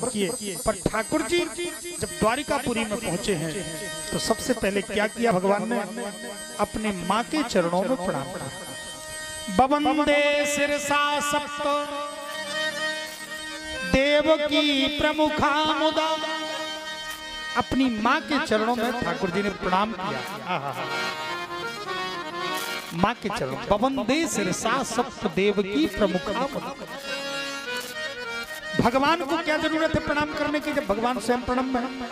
किए। पर ठाकुर जी जब द्वारिकापुरी में पहुंचे हैं तो सबसे पहले क्या किया भगवान ने? अपने माँ के चरणों में प्रणाम किया। बवंदे शिरसा सप्त देवकी प्रमुखा मुदा। अपनी माँ के चरणों में ठाकुर जी ने प्रणाम किया। माँ के चरणों, बवंदे शिरसा सप्त देवकी प्रमुखा मुदा। भगवान को क्या जरूरत है प्रणाम करने की, जब भगवान स्वयं प्रणाम में।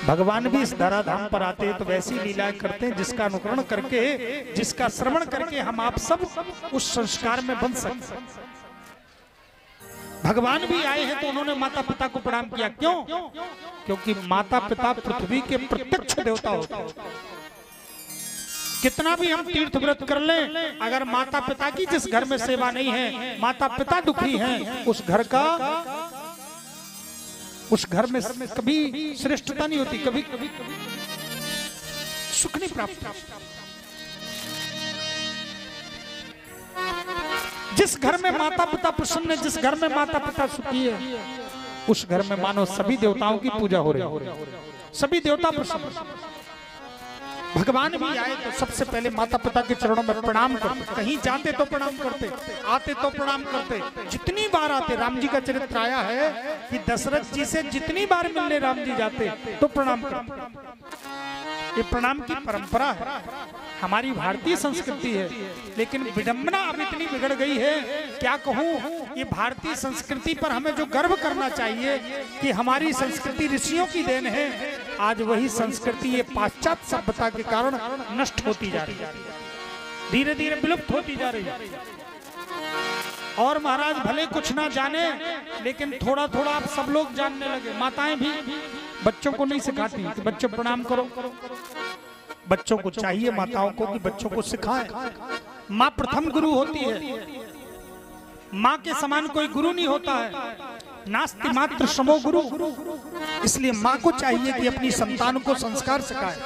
भगवान भी इस धराधाम पर आते हैं तो वैसी लीला करते हैं जिसका अनुकरण करके, जिसका श्रवण करके हम आप सब उस संस्कार में बन सकते। भगवान भी आए हैं तो उन्होंने माता पिता को प्रणाम किया। क्यों? क्योंकि माता पिता पृथ्वी के प्रत्यक्ष देवता होते हैं। कितना भी हम तीर्थ व्रत कर लें, अगर माता पिता की जिस घर में सेवा नहीं है, माता पिता दुखी हैं, उस घर में कभी श्रेष्ठता नहीं होती, कभी सुख नहीं प्राप्त। जिस घर में माता पिता प्रसन्न है, जिस घर में माता पिता सुखी है, उस घर में मानो सभी देवताओं की पूजा हो रही है, सभी देवता प्रसन्न। भगवान भी आए तो सबसे पहले माता पिता के चरणों में प्रणाम करते। कहीं जाते तो प्रणाम करते, आते तो प्रणाम करते। जितनी बार आते, राम जी का चरित्र आया है कि दशरथ जी से जितनी बार मिलने राम जी जाते तो प्रणाम करते। ये प्रणाम की परंपरा है, हमारी भारतीय संस्कृति है। लेकिन विडंबना अब इतनी बिगड़ गई है, क्या कहूँ। ये भारतीय संस्कृति पर हमें जो गर्व करना चाहिए कि हमारी संस्कृति ऋषियों की देन है, आज वही संस्कृति ये पाश्चात्य सभ्यता के कारण नष्ट होती जा रही है, धीरे धीरे विलुप्त होती जा रही है। और महाराज भले कुछ ना जाने, लेकिन थोड़ा थोड़ा आप सब लोग जानने लगे। माताएं भी बच्चों को नहीं सिखाती कि बच्चों प्रणाम करो। बच्चों को चाहिए, माताओं को, कि बच्चों को सिखाएं। माँ प्रथम गुरु होती है, माँ के समान कोई गुरु नहीं होता है। नास्ति मात्र समो गुरु। इसलिए माँ को चाहिए कि अपनी संतान को संस्कार सिखाए,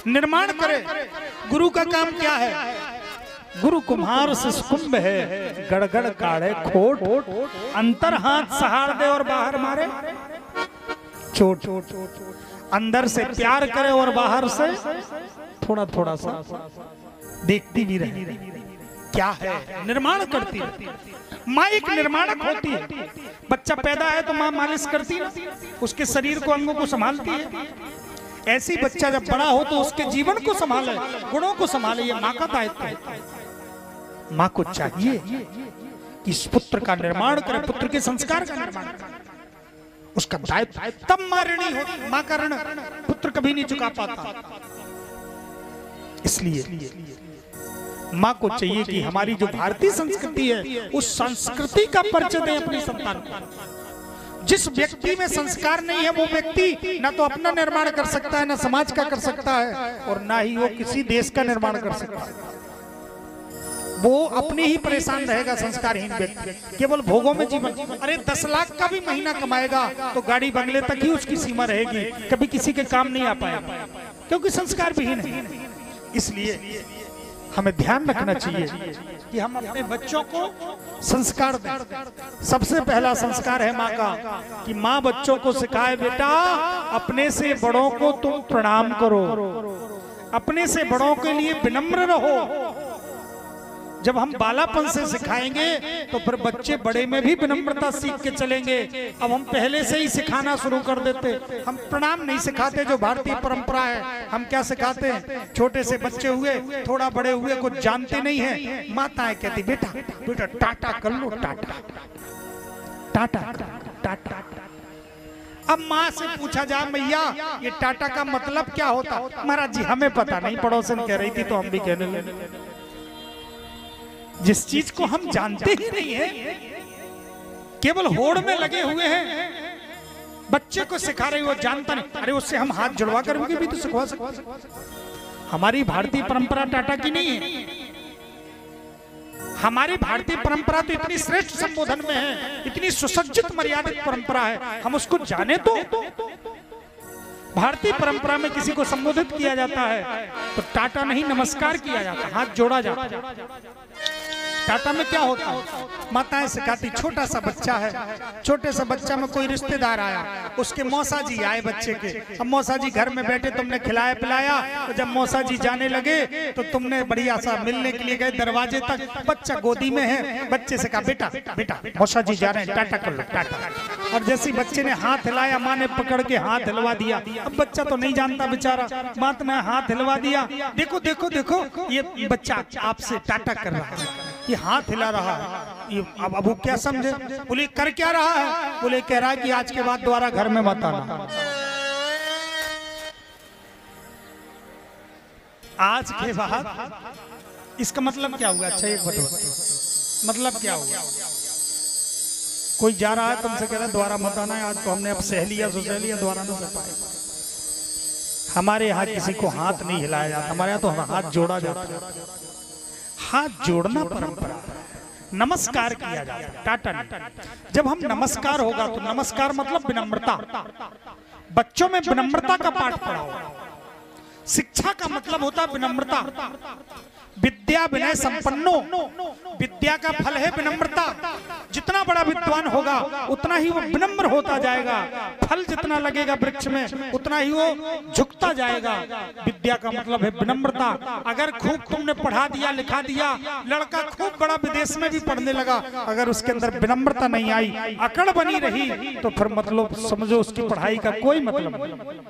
निर्माण करे। गुरु का काम क्या है? गुरु कुम्हार शिशुकुंभ है, गड़गड़ काढ़े खोट, अंतर हाथ सहार दे और बाहर मारे चोट। अंदर से प्यार करे और बाहर से थोड़ा थोड़ा सा देखती भी रहे क्या है, निर्माण करती है। माँ एक निर्माणक होती है। बच्चा पैदा है तो माँ मालिश करती है, उसके शरीर को, अंगों को संभालती है। ऐसी बच्चा जब बड़ा हो तो उसके जीवन को संभाले, गुणों को संभाले। ये माँ का दायित्व है। माँ को चाहिए कि इस पुत्र का निर्माण करे, पुत्र के संस्कार का निर्माण करे, उसका दायित्व। तब माँ ऋणी होती, माँ का ऋण पुत्र कभी नहीं चुका पाता। इसलिए माँ को चाहिए कि हमारी जो भारतीय संस्कृति है, उस संस्कृति का परिचय दें अपनी संतान को। जिस व्यक्ति में संस्कार नहीं है, वो व्यक्ति ना तो अपना निर्माण कर सकता है, ना समाज का कर सकता है, और ना ही वो किसी देश का निर्माण कर सकता है। वो अपने ही परेशान रहेगा। संस्कारहीन व्यक्ति केवल भोगों में जीवन। अरे 10 लाख का भी महीना कमाएगा तो गाड़ी बंगले तक ही उसकी सीमा रहेगी, कभी किसी के काम नहीं आ पाएगा, क्योंकि संस्कार विहीन है। इसलिए हमें ध्यान रखना चाहिए कि हम अपने बच्चों को संस्कार दें। सबसे पहला संस्कार है माँ का, कि माँ बच्चों को सिखाए, बेटा अपने से बड़ों को तुम प्रणाम करो, अपने से बड़ों के लिए विनम्र रहो। जब हम बालापन से सिखाएंगे तो फिर बच्चे बड़े में भी विनम्रता सीख के चलेंगे। अब हम पहले से ही सिखाना शुरू कर देते, हम प्रणाम नहीं सिखाते जो भारतीय परंपरा है। हम क्या सिखाते हैं? छोटे से बच्चे हुए, थोड़ा बड़े हुए, कुछ जानते नहीं है, माताएं कहती बेटा बेटा टाटा कर लो, टाटा टाटा टाटा। अब माँ से पूछा जा, मैया ये टाटा का मतलब क्या होता? महाराज जी हमें पता नहीं, पड़ोसन कह रही थी तो हम भी कहने लगे। जिस चीज को हम जानते ही नहीं है, केवल होड़ में लगे हुए हैं, बच्चे को सिखा रहे हो, जानता नहीं। अरे उससे हम हाथ जुड़वा कर भी तो सिखवा सकते। हमारी भारतीय परंपरा टाटा की नहीं है। हमारी भारतीय परंपरा तो इतनी श्रेष्ठ संबोधन में है, इतनी सुसज्जित मर्यादित परंपरा है, हम उसको जाने तो। भारतीय परंपरा में किसी को संबोधित किया जाता है तो टाटा नहीं, नमस्कार किया जाता, हाथ जोड़ा जाता। टाटा में क्या होता है, माताएं सिखाती, छोटा सा बच्चा है, छोटे से बच्चा में कोई रिश्तेदार आया, उसके मौसा जी आए बच्चे के। अब मौसा जी घर में बैठे, तुमने खिलाया पिलाया, तो जब मौसा जी जाने लगे तो तुमने बढ़िया सा मिलने के लिए गए दरवाजे तक, बच्चा गोदी में है, बच्चे से कहा बेटा बेटा मौसा जी जा रहे हैं, टाटा कर लो टाटा। और जैसे बच्चे ने हाथ हिलाया, माँ ने पकड़ के हाथ हिलवा दिया। अब बच्चा तो नहीं जानता बेचारा, माँ ने हाथ हिलवा दिया, देखो देखो देखो ये बच्चा आपसे टाटा कर रहा है, ये हाथ हिला रहा है, ये अब वो क्या समझे, बोले कर क्या रहा है, बोले कह रहा है कि आज के बाद दोबारा घर में मत आना। आज के बाद इसका मतलब क्या हुआ? अच्छा एक बताओ, मतलब क्या हुआ? कोई जा रहा है तुमसे कह रहा है दोबारा मत आना है, आज तो हमने अब सहेलियां सहेलियां दोबारा नहीं कर पाए। हमारे यहाँ किसी को हाथ नहीं हिलाया जाता, हमारे यहाँ तो हाथ जोड़ा जाता है। हाथ जोड़ना परंपरा, नमस्कार किया जाता है, टाटा नहीं। जब हम नमस्कार होगा तो नमस्कार मतलब विनम्रता, बच्चों में विनम्रता का पाठ पढ़ाओ। शिक्षा का मतलब होता है विनम्रता। विद्या विनय संपन्नो, विद्या का फल है विनम्रता। जितना बड़ा विद्वान होगा उतना ही वो विनम्र होता जाएगा, फल जितना लगेगा वृक्ष में उतना ही वो झुकता जाएगा। विद्या का मतलब है विनम्रता। अगर खूब तुमने पढ़ा दिया लिखा दिया, लड़का खूब बड़ा विदेश में भी पढ़ने लगा, अगर उसके अंदर विनम्रता नहीं आई, अकड़ बनी रही, तो फिर मतलब समझो उसकी पढ़ाई का कोई मतलब नहीं,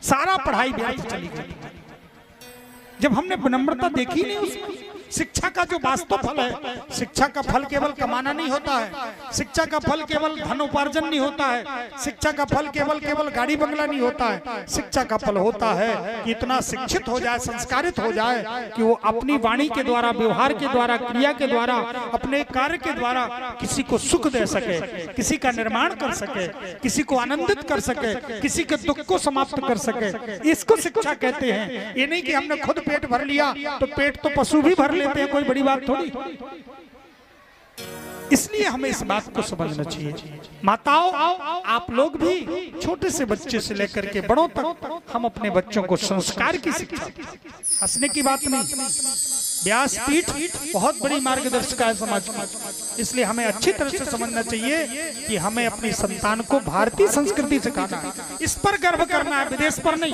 सारा पढ़ाई व्यर्थ चली गई। जब हमने विनम्रता देखी नहीं उसमें, शिक्षा का जो वास्तव फल है, शिक्षा का फल केवल कमाना नहीं होता है, शिक्षा का फल केवल धन उपार्जन नहीं होता है, शिक्षा का फल केवल गाड़ी बंगला नहीं होता है। शिक्षा का फल होता है कि इतना शिक्षित हो जाए, संस्कारित हो जाए कि वो अपनी वाणी के द्वारा, व्यवहार के द्वारा, क्रिया के द्वारा, अपने कार्य के द्वारा किसी को सुख दे सके, किसी का निर्माण कर सके, किसी को आनंदित कर सके, किसी के दुख को समाप्त कर सके। इसको शिक्षा कहते हैं। ये नहीं कि हमने खुद पेट भर लिया तो पेट तो पशु भी भर लेते हैं, कोई बड़ी बात थोड़ी। इसलिए हमें इस बात को समझना चाहिए। माताओं, आप लोग भी छोटे से बच्चे से लेकर के बड़ों तक हम अपने बच्चों को संस्कार की शिक्षा, हंसने की बात नहीं, व्यासपीठ बहुत बड़ी मार्गदर्शिका है समाज में। इसलिए हमें अच्छी तरह से समझना चाहिए कि हमें अपनी संतान को भारतीय संस्कृति सिखाना है, इस पर गर्व करना है, विदेश पर नहीं।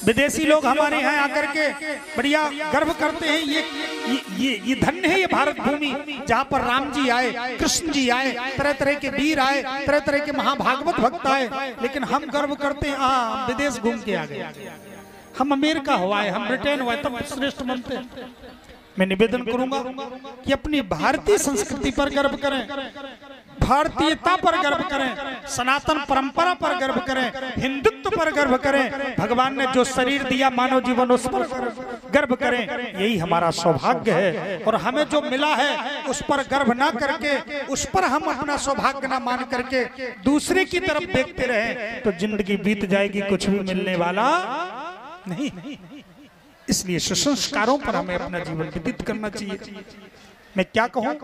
विदेशी लोग हमारे यहाँ आकर के बढ़िया गर्व करते हैं, ये धन्य है ये भारत भूमि, जहाँ पर राम जी आए, कृष्ण जी आए, तरह तरह के वीर आए, तरह तरह के महाभागवत भक्त आए। लेकिन हम गर्व करते हैं हम विदेश घूम के आ गए, हम अमेरिका हुआ है, हम ब्रिटेन हुआ है, तब श्रेष्ठ बनते हैं। मैं निवेदन करूंगा कि अपनी भारतीय संस्कृति पर गर्व करें, भारतीयता पर गर्व करें, सनातन परंपरा पर गर्व करें, हिंदुत्व पर गर्व करें, भगवान ने जो शरीर दिया मानव जीवन उस पर गर्व करें। यही हमारा सौभाग्य है। और हमें जो मिला है उस पर गर्व ना करके, उस पर हम अपना सौभाग्य ना मान करके दूसरे की तरफ देखते रहें तो जिंदगी बीत जाएगी, कुछ भी मिलने वाला नहीं। इसलिए सुसंस्कारों पर हमें अपना जीवन व्यतीत करना चाहिए। मैं क्या कहूं,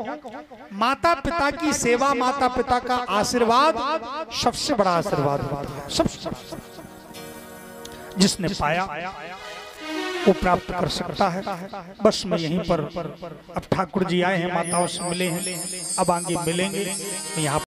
माता पिता की सेवा, माता पिता का आशीर्वाद सबसे बड़ा आशीर्वाद होता है। सबसे जिसने पाया वो प्राप्त कर सकता है। बस मैं यहीं पर, अब ठाकुर जी आए हैं, माताओं से मिले हैं, अब आगे मिलेंगे। मैं यहाँ